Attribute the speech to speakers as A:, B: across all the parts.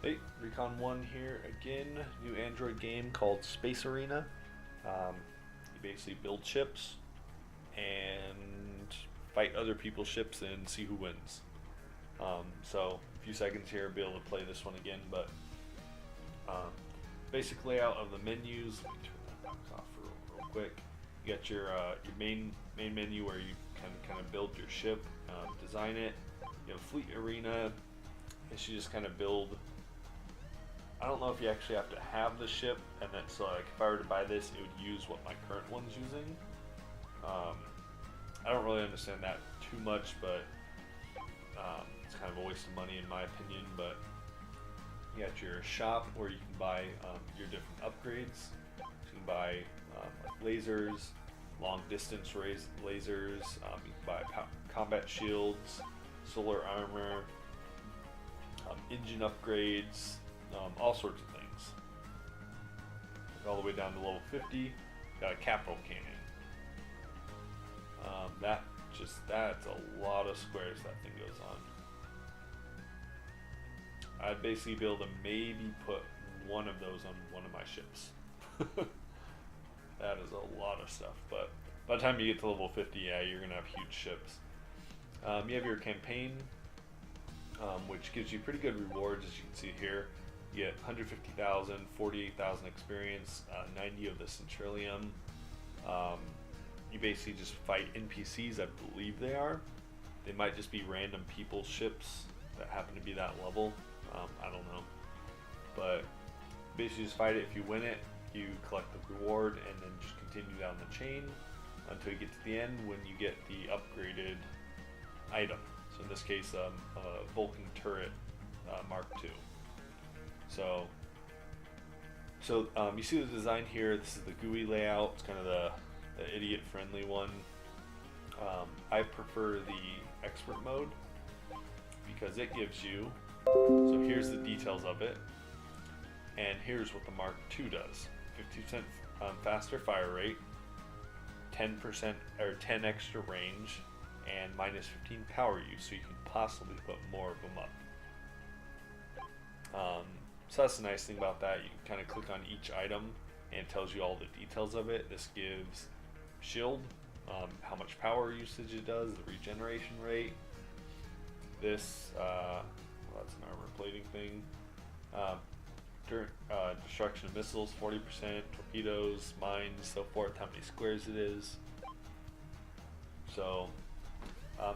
A: Hey, ReconOne here again. New Android game called Space Arena. You basically build ships and fight other people's ships and see who wins. So a few seconds here, I'll be able to play this one again. But um, basic layout of the menus. Let me turn that box off real quick. You got your main menu where you can kind of build your ship, design it. You have Fleet Arena. Is you just kind of build. I don't know if you actually have to have the ship, and then so like if I were to buy this, it would use what my current one's using. Um, I don't really understand that too much, but it's kind of a waste of money in my opinion. But you got your shop where you can buy your different upgrades. You can buy like lasers, long distance lasers. You can buy combat shields, solar armor, engine upgrades. All sorts of things. All the way down to level 50, got a capital cannon. That's a lot of squares that thing goes on. I'd basically be able to maybe put one of those on one of my ships. That is a lot of stuff, but by the time you get to level 50, yeah, you're gonna have huge ships. You have your campaign, which gives you pretty good rewards, as you can see here. You get 150,000, 48,000 experience, 90 of the Centrillium. You basically just fight NPCs, I believe they are. They might just be random people's ships that happen to be that level. I don't know. But basically just fight it. If you win it, you collect the reward and then just continue down the chain until you get to the end when you get the upgraded item. So in this case, a Vulcan turret Mark II. So you see the design here. This is the GUI layout. It's kind of the idiot-friendly one. I prefer the expert mode because it gives you. So here's the details of it, and here's what the Mark II does: 50% faster fire rate, 10% or 10 extra range, and minus 15 power use. So you can possibly put more of them up. So that's the nice thing about that. You can kind of click on each item and it tells you all the details of it. This gives shield, how much power usage it does, the regeneration rate. This, well, that's an armor plating thing. Destruction of missiles, 40%, torpedoes, mines, so forth, how many squares it is. So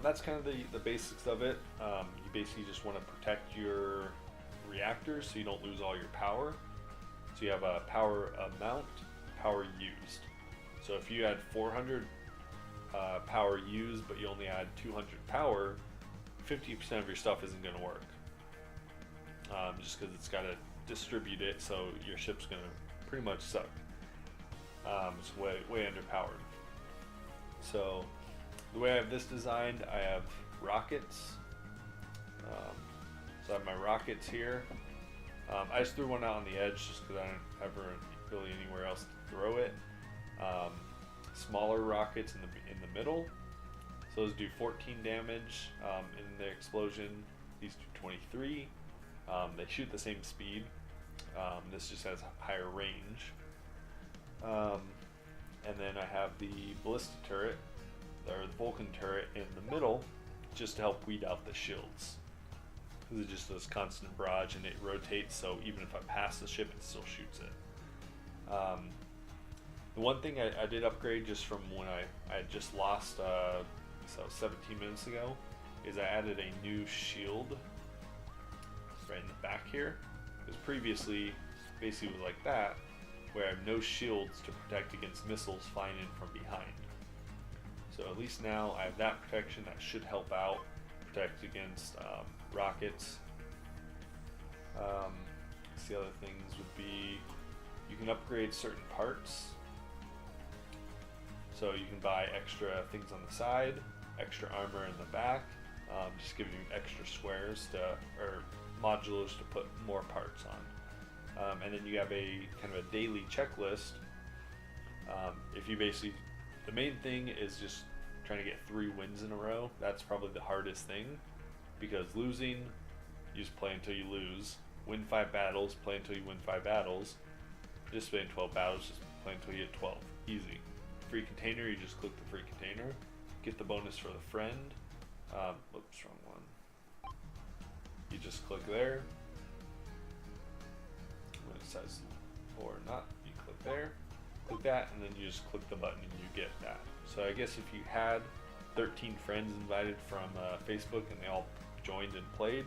A: that's kind of the basics of it. You basically just want to protect your reactors so you don't lose all your power. So you have a power amount, power used. So if you had 400 power used but you only had 200 power, 50% of your stuff isn't going to work. Just because it's got to distribute it, so your ship's going to pretty much suck. It's way underpowered. So the way I have this designed, I have rockets. So I have my rockets here. I just threw one out on the edge just because I don't ever really anywhere else to throw it. Smaller rockets in the middle. So those do 14 damage in the explosion. These do 23. They shoot the same speed. This just has higher range. And then I have the ballista turret, or the Vulcan turret in the middle, just to help weed out the shields. Because it just does constant barrage and it rotates, so even if I pass the ship, it still shoots it. The one thing I did upgrade just from when I had just lost, so 17 minutes ago, is I added a new shield right in the back here. Because previously, basically it was like that, where I have no shields to protect against missiles flying in from behind. So at least now I have that protection that should help out, protect against rockets. The other things would be you can upgrade certain parts. So you can buy extra things on the side, extra armor in the back, just giving you extra squares or modulars to put more parts on. And then you have a kind of a daily checklist. If you basically, the main thing is just trying to get 3 wins in a row. That's probably the hardest thing, because losing, you just play until you lose. win 5 battles, play until you win 5 battles, participate in 12 battles, just play until you get 12. Easy. Free container, you just click the free container, get the bonus for the friend. Oops, wrong one. You just click there. When it says or not, you click there, click that, and then you just click the button and you get that. So I guess if you had 13 friends invited from Facebook and they all joined and played,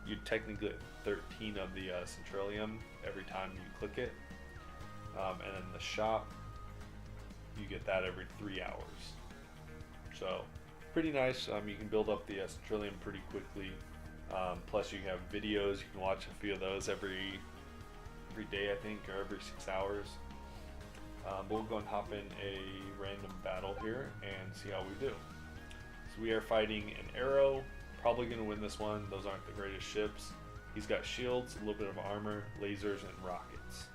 A: you'd technically get 13 of the Centralium every time you click it. And then the shop, you get that every 3 hours. So pretty nice. You can build up the Centralium pretty quickly. Plus you have videos, you can watch a few of those every day, I think, or every 6 hours. But we'll go and hop in a random battle here and see how we do. So we are fighting an Arrow, probably going to win this one. Those aren't the greatest ships. He's got shields, a little bit of armor, lasers, and rockets.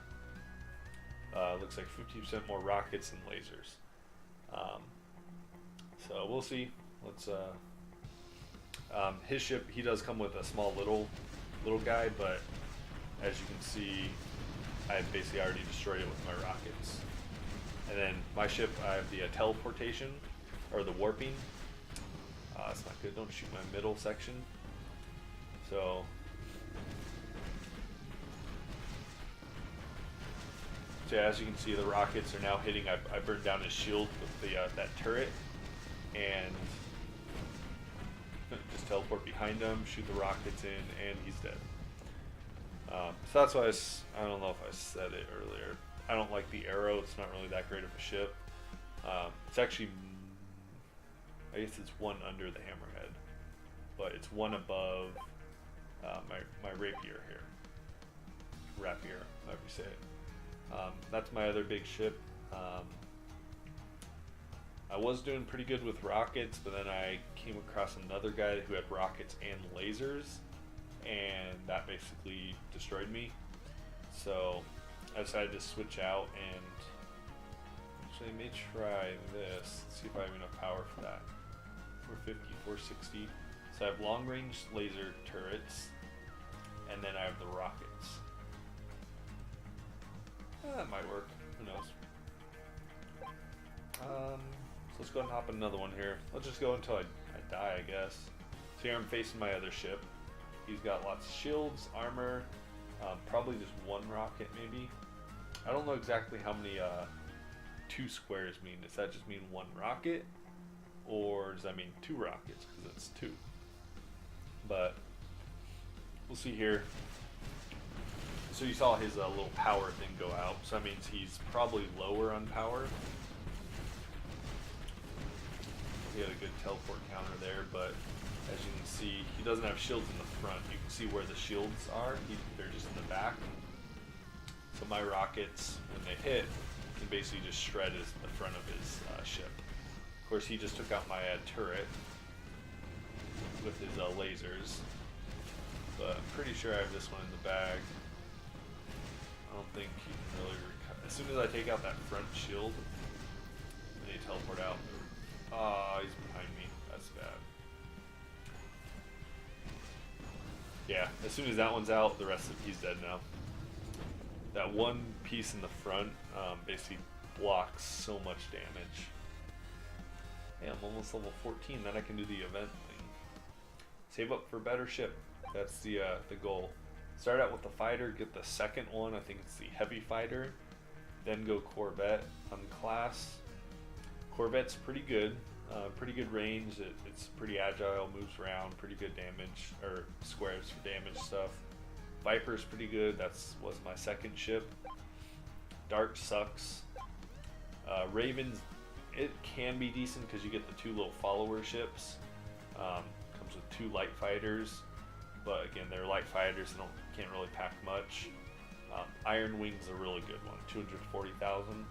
A: Looks like 50% more rockets than lasers. So we'll see. Let's. His ship, he does come with a small little guy, but as you can see, I basically already destroyed it with my rockets. And then my ship, I have the teleportation, or the warping. It's not good, don't shoot my middle section. So as you can see, the rockets are now hitting. I burned down his shield with that turret, and just teleport behind him, shoot the rockets in, and he's dead. So that's why I don't know if I said it earlier. I don't like the Arrow. It's not really that great of a ship. It's actually, I guess it's one under the Hammerhead, but it's one above my rapier here. Rapier, however you say it. That's my other big ship. I was doing pretty good with rockets, but then I came across another guy who had rockets and lasers, and that basically destroyed me. So I decided to switch out, and actually I may try this. Let's see if I have enough power for that. 450, 460. So I have long range laser turrets, and then I have the rockets. That might work. Who knows? So let's go ahead and hop in another one here. Let's just go until I die, I guess. So here I'm facing my other ship. He's got lots of shields, armor, probably just one rocket maybe. I don't know exactly how many 2 squares mean. Does that just mean 1 rocket? Or does that mean 2 rockets? Because it's 2. But we'll see here. So you saw his little power thing go out. So that means he's probably lower on power. He had a good teleport counter there, but as you can see, he doesn't have shields in the front. You can see where the shields are. They're just in the back. So my rockets, when they hit, can basically just shred the front of his ship. Of course, he just took out my turret with his lasers. But I'm pretty sure I have this one in the bag. I don't think he can really recover. As soon as I take out that front shield, then he teleport out. Ah, he's behind me. That's bad. Yeah, as soon as that one's out, the rest of he's dead now. That one piece in the front basically blocks so much damage. Hey, I'm almost level 14, then I can do the event thing. Save up for better ship. That's the goal. Start out with the fighter, get the second one, I think it's the heavy fighter, then go Corvette on class. Corvette's pretty good range. It's pretty agile, moves around, pretty good damage, or squares for damage stuff. Viper's pretty good. Was my second ship. Dart sucks. Ravens, it can be decent because you get the 2 little follower ships. Comes with 2 light fighters, but again, they're light fighters. They can't really pack much. Iron Wing's a really good one, 240,000.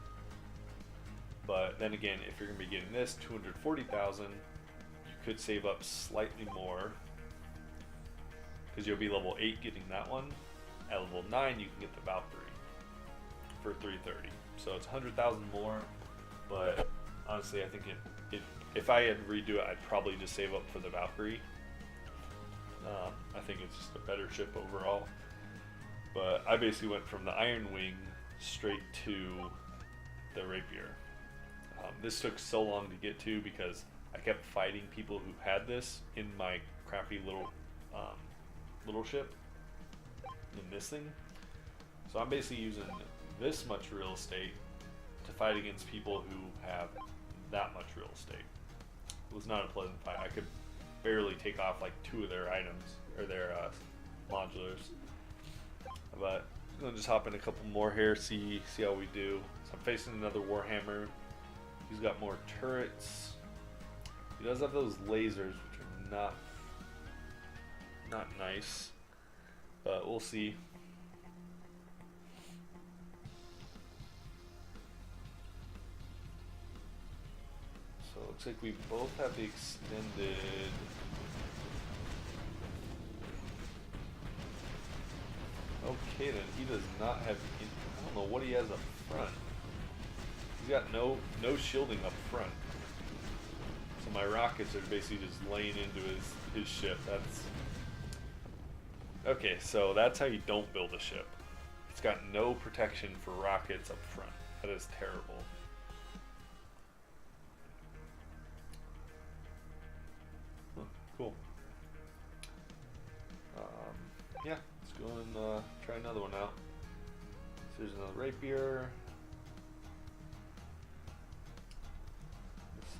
A: But then again, if you're going to be getting this, 240,000, you could save up slightly more because you'll be level 8 getting that one. At level 9, you can get the Valkyrie for 330. So it's 100,000 more, but honestly, I think if I had to redo it, I'd probably just save up for the Valkyrie. I think it's just a better ship overall. But I basically went from the Iron Wing straight to the Rapier. This took so long to get to because I kept fighting people who had this in my crappy little ship in this thing. So I'm basically using this much real estate to fight against people who have that much real estate. It was not a pleasant fight. I could barely take off like 2 of their items or their modulars. But I'm gonna just hop in a couple more here, see how we do. So I'm facing another Warhammer. He's got more turrets. He does have those lasers, which are not nice, but we'll see. So it looks like we both have the extended. Okay, then he does not have. I don't know what he has up front. He's got no shielding up front. So my rockets are basically just laying into his ship. That's okay. So that's how you don't build a ship. It's got no protection for rockets up front. That is terrible. Huh, cool. Yeah, let's go and try another one out. So here's another Rapier.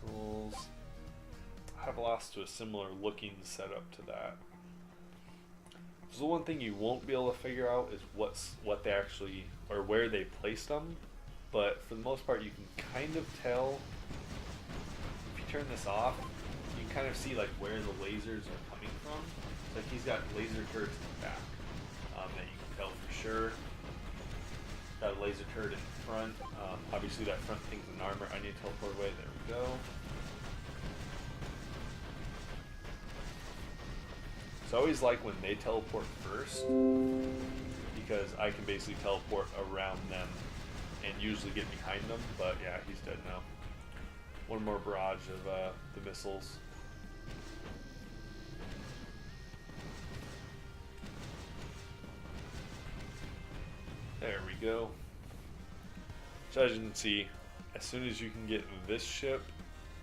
A: Missiles. I have lost to a similar looking setup to that. So the one thing you won't be able to figure out is what they actually, or where they placed them. But for the most part, you can kind of tell. If you turn this off, you can kind of see like where the lasers are coming from. Like he's got laser turrets in the back that you can tell for sure. Got a laser turret in front. Obviously that front thing's an armor. I need to teleport away. There we go. So I always like when they teleport first because I can basically teleport around them and usually get behind them. But yeah, he's dead now. One more barrage of the missiles. There we go. So as you can see, as soon as you can get this ship,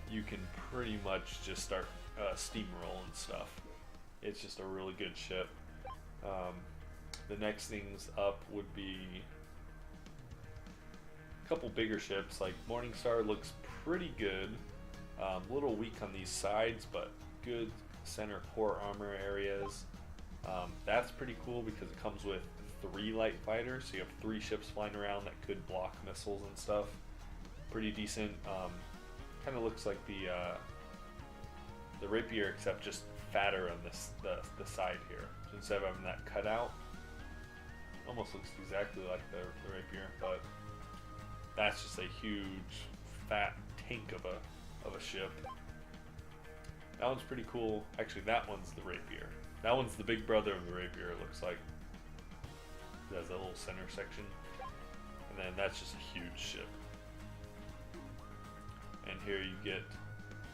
A: you can pretty much just start steamrolling stuff. It's just a really good ship. The next things up would be a couple bigger ships. Like Morningstar looks pretty good. A little weak on these sides, but good center core armor areas. That's pretty cool because it comes with 3 light fighters, so you have 3 ships flying around that could block missiles and stuff. Pretty decent. Kind of looks like the Rapier, except just fatter on the side here. So instead of having that cut out, almost looks exactly like the Rapier, but that's just a huge fat tank of a ship. That one's pretty cool. Actually, that one's the Rapier. That one's the big brother of the Rapier, it looks like. It has that little center section. And then that's just a huge ship. And here you get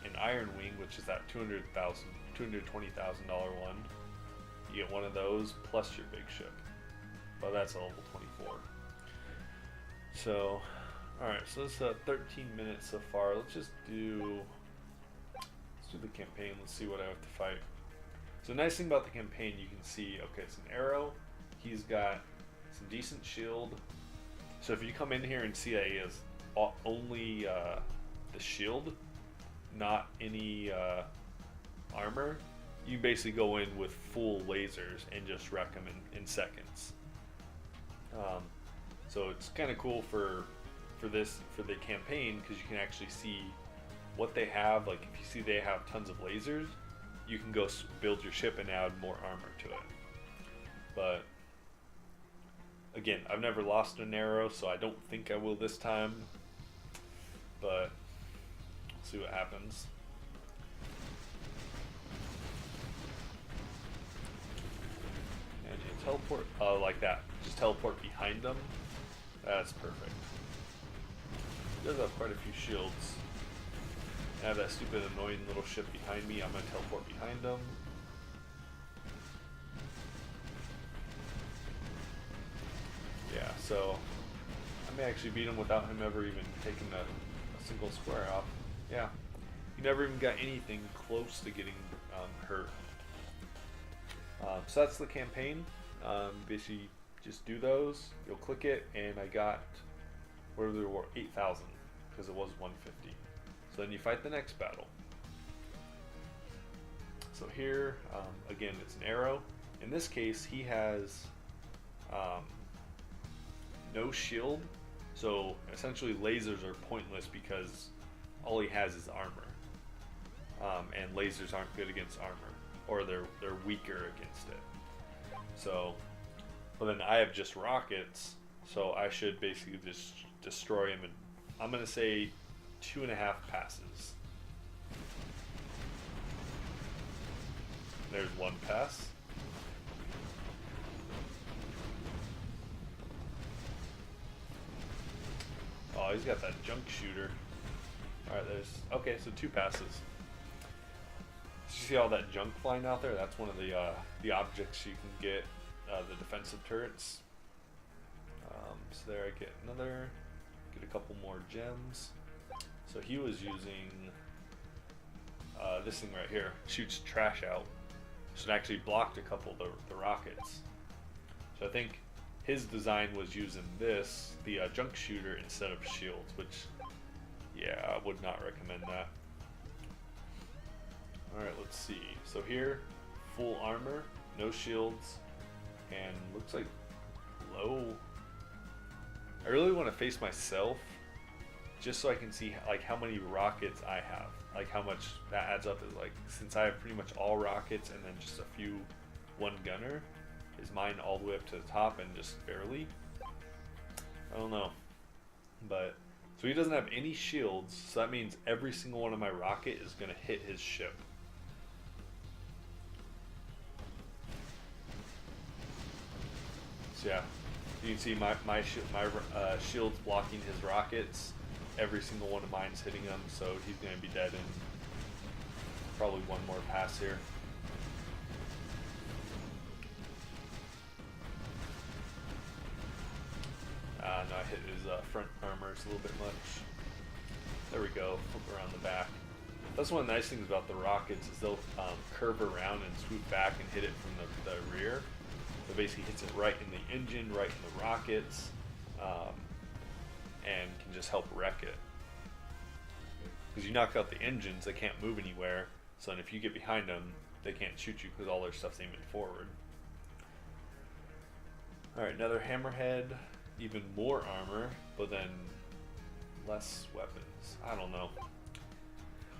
A: an Iron Wing, which is that $220,000 one. You get one of those plus your big ship. But that's a level 24. So, alright, so it's 13 minutes so far. Let's do the campaign. Let's see what I have to fight. So the nice thing about the campaign, you can see, okay, it's an arrow. He's got some decent shield. So if you come in here and see that he has only the shield, not any armor, you basically go in with full lasers and just wreck them in seconds. So it's kind of cool for the campaign because you can actually see what they have. Like if you see they have tons of lasers, you can go build your ship and add more armor to it. But again, I've never lost an arrow, so I don't think I will this time. But we'll see what happens. And you teleport like that. Just teleport behind them. That's perfect. He does have quite a few shields. I have that stupid annoying little ship behind me. I'm going to teleport behind them. so I may actually beat him without him ever even taking a single square off. Yeah, he never even got anything close to getting hurt. So that's the campaign. Basically, just do those. You'll click it, and I got whatever there were 8,000 because it was 150. So then you fight the next battle. So here, again, it's an arrow. In this case, he has no shield. So essentially, lasers are pointless because all he has is armor, and lasers aren't good against armor, or they're weaker against it. So, but then I have just rockets, so I should basically just destroy him in, I'm gonna say, 2.5 passes. There's one pass. Oh, he's got that junk shooter. Alright, okay, so 2 passes. You see all that junk flying out there? That's one of the objects you can get, the defensive turrets. So there I get a couple more gems. So he was using this thing right here, shoots trash out. So it actually blocked a couple of the rockets. So I think his design was using this, the junk shooter, instead of shields, which, yeah, I would not recommend that. Alright, let's see. So here, full armor, no shields, and looks like low. I really want to face myself, just so I can see like how many rockets I have, like how much that adds up. Is like, since I have pretty much all rockets and then just a few one gunner, is mine all the way up to the top and just barely? I don't know. But so he doesn't have any shields, so that means every single one of my rocket is gonna hit his ship. So yeah, you can see my shield's blocking his rockets. Every single one of mine's hitting him, so he's gonna be dead in probably one more pass here. No, I hit his front armor just a little bit much. There we go, flip around the back. That's one of the nice things about the rockets, is they'll curve around and swoop back and hit it from the rear. So basically hits it right in the engine, right in the rockets, and can just help wreck it. Because you knock out the engines, they can't move anywhere, so then if you get behind them, they can't shoot you because all their stuff's aiming forward. Alright, another hammerhead, even more armor, but then less weapons. I don't know.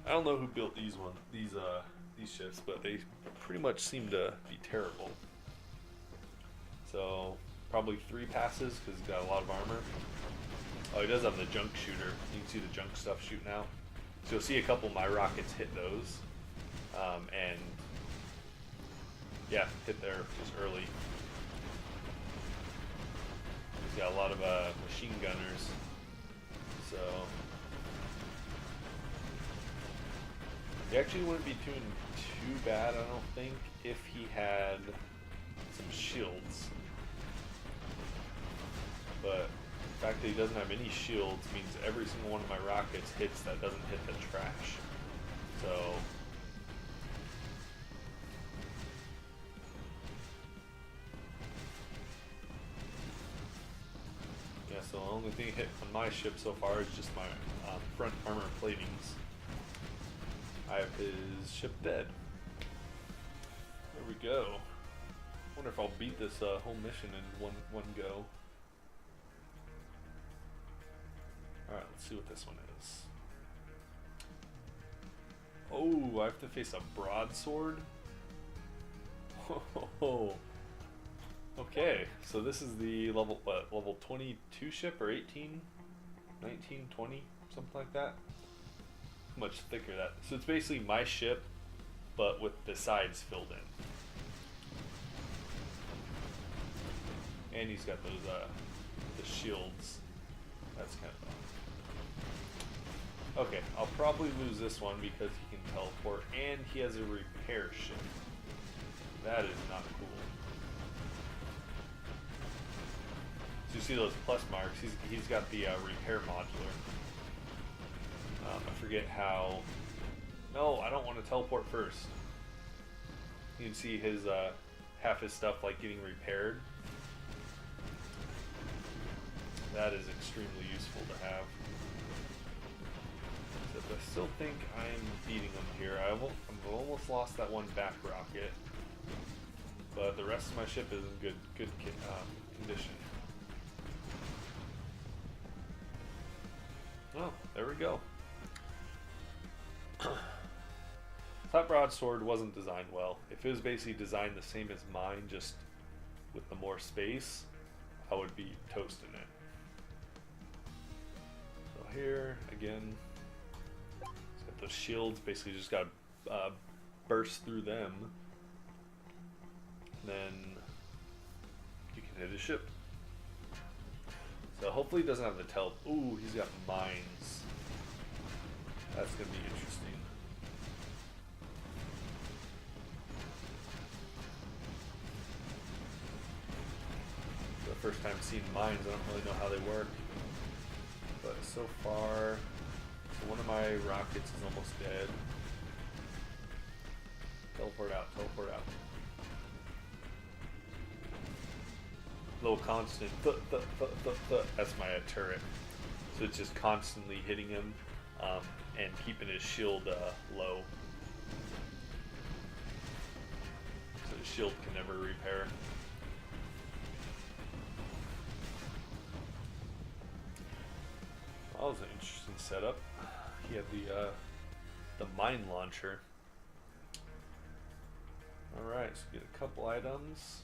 A: I don't know who built these ships, but they pretty much seem to be terrible. So probably 3 passes because he's got a lot of armor. Oh, he does have the junk shooter. You can see the junk stuff shooting out. So you'll see a couple of my rockets hit those, and yeah, hit there just early. He's got a lot of machine gunners, so he actually wouldn't be doing too bad, I don't think, if he had some shields. But the fact that he doesn't have any shields means every single one of my rockets hits that doesn't hit the trash. So yeah, so the only thing hit on my ship so far is just my front armor platings. I have his ship dead. There we go. Wonder if I'll beat this whole mission in one go. Alright, let's see what this one is. Oh, I have to face a broadsword? Oh. Okay, so this is the level 22 ship, or 18? 19, 20? Something like that? Much thicker that. So it's basically my ship, but with the sides filled in. And he's got those, the shields. That's kind of fun. Okay, I'll probably lose this one because he can teleport, and he has a repair ship. That is not cool. So you see those plus marks, he's got the repair modular. I forget how. No, I don't want to teleport first. You can see his half his stuff like getting repaired. That is extremely useful to have. Except I still think I'm beating him here. I've almost lost that one back rocket, but the rest of my ship is in good condition. Oh, there we go. That broadsword wasn't designed well. If it was basically designed the same as mine, just with the more space, I would be toasting it. So here, again, it's got those shields, basically just got to burst through them. Then you can hit his ship. So hopefully he doesn't have the Ooh, he's got mines. That's going to be interesting. First time seeing mines, I don't really know how they work, but so far, so one of my rockets is almost dead. Teleport out, teleport out. Little constant, that's my turret. So it's just constantly hitting him and keeping his shield low. So his shield can never repair. That was an interesting setup. He had the mine launcher. Alright, so get a couple items.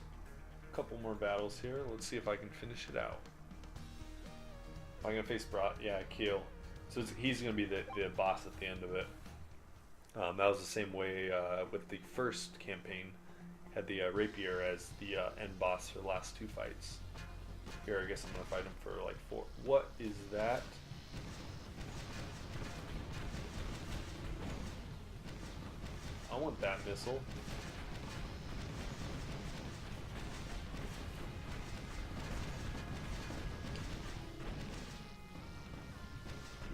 A: A couple more battles here. Let's see if I can finish it out. I'm gonna face yeah, Keel. So he's gonna be the boss at the end of it. That was the same way with the first campaign. Had the rapier as the end boss for the last two fights. Here, I guess I'm gonna fight him for like 4. What is that? I want that missile.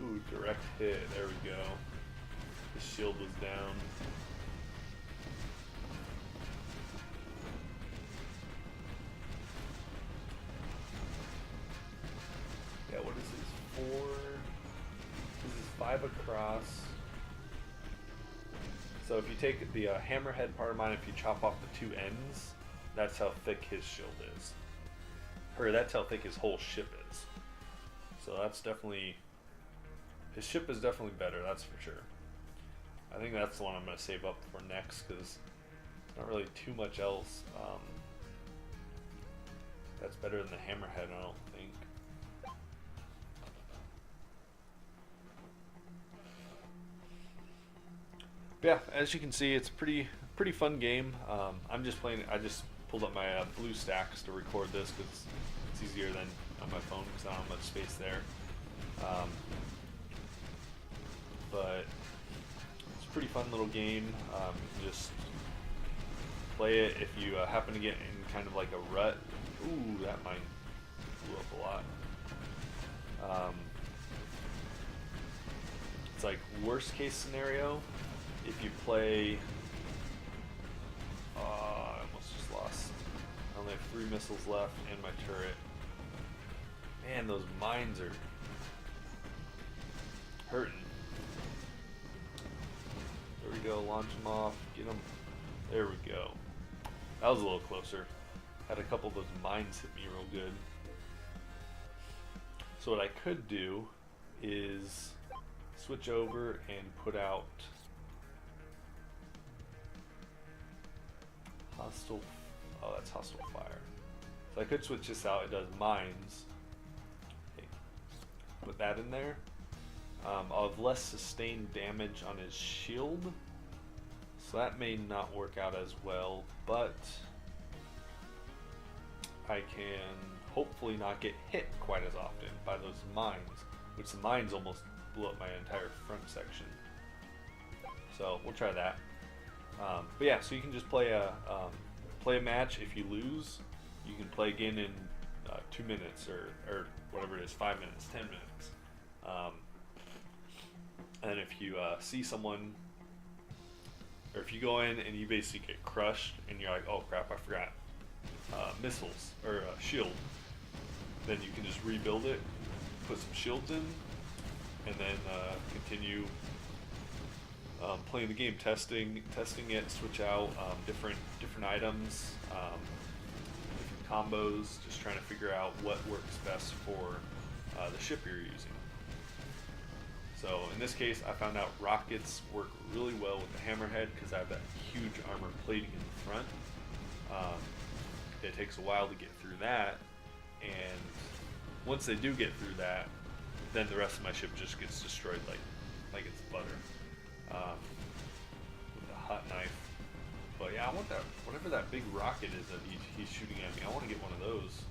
A: Ooh, direct hit. There we go. The shield was down. Yeah, what is this? 4. This is 5 across. So if you take the hammerhead part of mine, if you chop off the 2 ends, that's how thick his shield is. Or that's how thick his whole ship is. So that's definitely... His ship is definitely better, that's for sure. I think that's the one I'm going to save up for next, because not really too much else that's better than the hammerhead, I don't think. Yeah, as you can see, it's a pretty fun game. I'm just playing. I just pulled up my blue stacks to record this because it's easier than on my phone because I don't have much space there. But it's a pretty fun little game. Just play it if you happen to get in kind of like a rut. Ooh, that mine blew up a lot. It's like worst case scenario. If you play, I almost just lost. I only have 3 missiles left and my turret. Man, those mines are hurting. There we go, launch them off, get them. There we go. That was a little closer. Had a couple of those mines hit me real good. So what I could do is switch over and put out hostile, oh, that's hostile fire. So I could switch this out, it does mines. Okay. Put that in there. I'll have less sustained damage on his shield. So that may not work out as well, but I can hopefully not get hit quite as often by those mines, which the mines almost blew up my entire front section. So we'll try that. But yeah, so you can just play a match. If you lose, you can play again in 2 minutes or whatever it is, 5 minutes, 10 minutes. Um, and then if you see someone, or if you go in and you basically get crushed and you're like, oh crap, I forgot missiles or shield, then you can just rebuild it, put some shields in, and then continue playing the game, testing it, switch out different items, different combos, just trying to figure out what works best for the ship you're using. So in this case, I found out rockets work really well with the hammerhead because I have that huge armor plating in the front. It takes a while to get through that, and once they do get through that, then the rest of my ship just gets destroyed like it's butter with a hot knife. But yeah, I want that, whatever that big rocket is that he's shooting at me. I want to get one of those.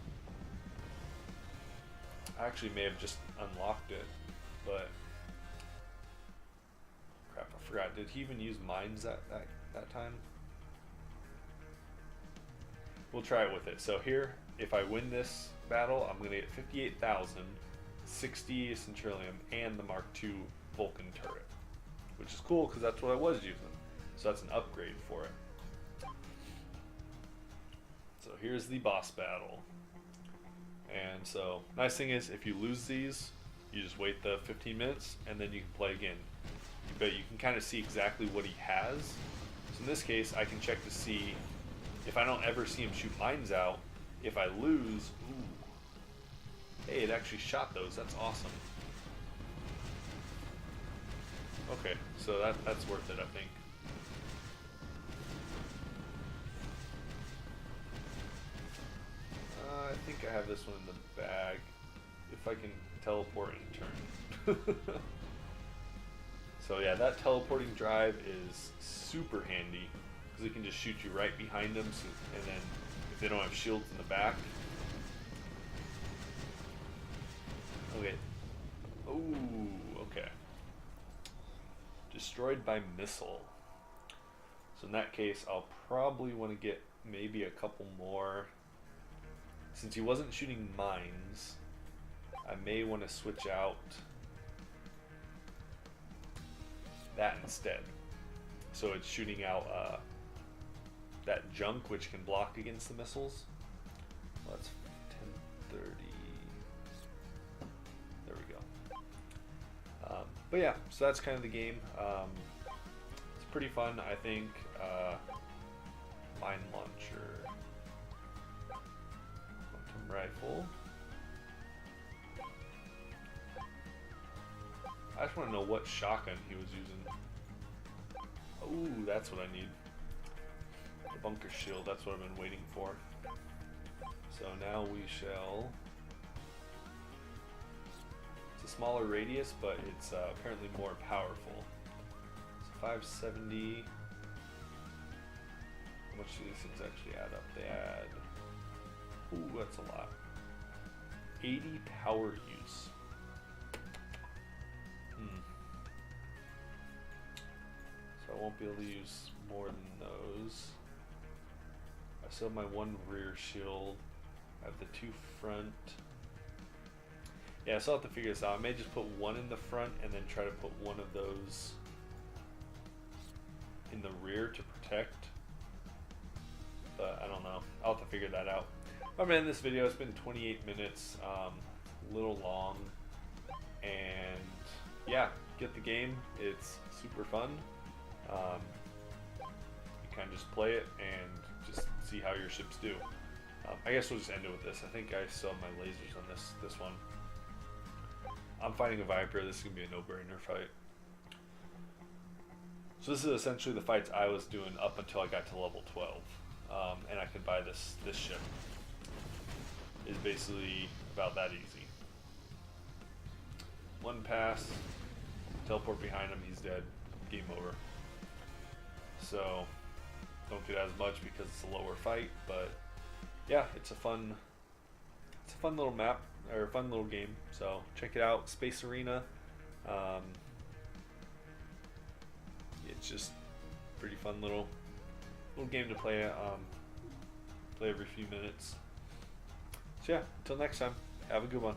A: I actually may have just unlocked it, but crap, I forgot. Did he even use mines that time? We'll try it with it. So here, if I win this battle, I'm gonna get 58,000, 60 Centurion, and the Mark II Vulcan turret, which is cool because that's what I was using. So that's an upgrade for it. So here's the boss battle. And so, nice thing is, if you lose these, you just wait the 15 minutes and then you can play again. But you can kind of see exactly what he has. So in this case, I can check to see if I don't ever see him shoot mines out. If I lose, ooh, hey, it actually shot those. That's awesome. Okay, so that's worth it, I think. I think I have this one in the bag. If I can teleport and turn. So yeah, that teleporting drive is super handy because it can just shoot you right behind them. So, and then if they don't have shields in the back. Okay. Ooh, okay. Destroyed by missile. So in that case, I'll probably want to get maybe a couple more. Since he wasn't shooting mines, I may want to switch out that instead. So it's shooting out that junk which can block against the missiles. Well, that's 1030. There we go. But yeah, so that's kind of the game. It's pretty fun, I think. Mine launcher. Quantum rifle. I just want to know what shotgun he was using. Ooh, that's what I need. The bunker shield, that's what I've been waiting for. So now we shall... It's a smaller radius, but it's apparently more powerful. So 570... How much do these things actually add up? They add... Ooh, that's a lot. 80 power use. So I won't be able to use more than those. I still have my one rear shield. I have the two front. Yeah, I still have to figure this out. I may just put one in the front and then try to put one of those in the rear to protect. But I don't know. I'll have to figure that out. I'm gonna end this video. It's been 28 minutes, a little long, and yeah, get the game. It's super fun. You kind of just play it and just see how your ships do. I guess we'll just end it with this. I think I still have my lasers on this one. I'm fighting a Viper. This is gonna be a no-brainer fight. So this is essentially the fights I was doing up until I got to level 12, and I could buy this ship. It's basically about that easy. One pass, teleport behind him, he's dead. Game over. So don't get as much because it's a lower fight, but yeah, it's a fun little map, or a fun little game. So check it out, Space Arena. It's just pretty fun little game to play. Play every few minutes. So yeah, until next time, have a good one.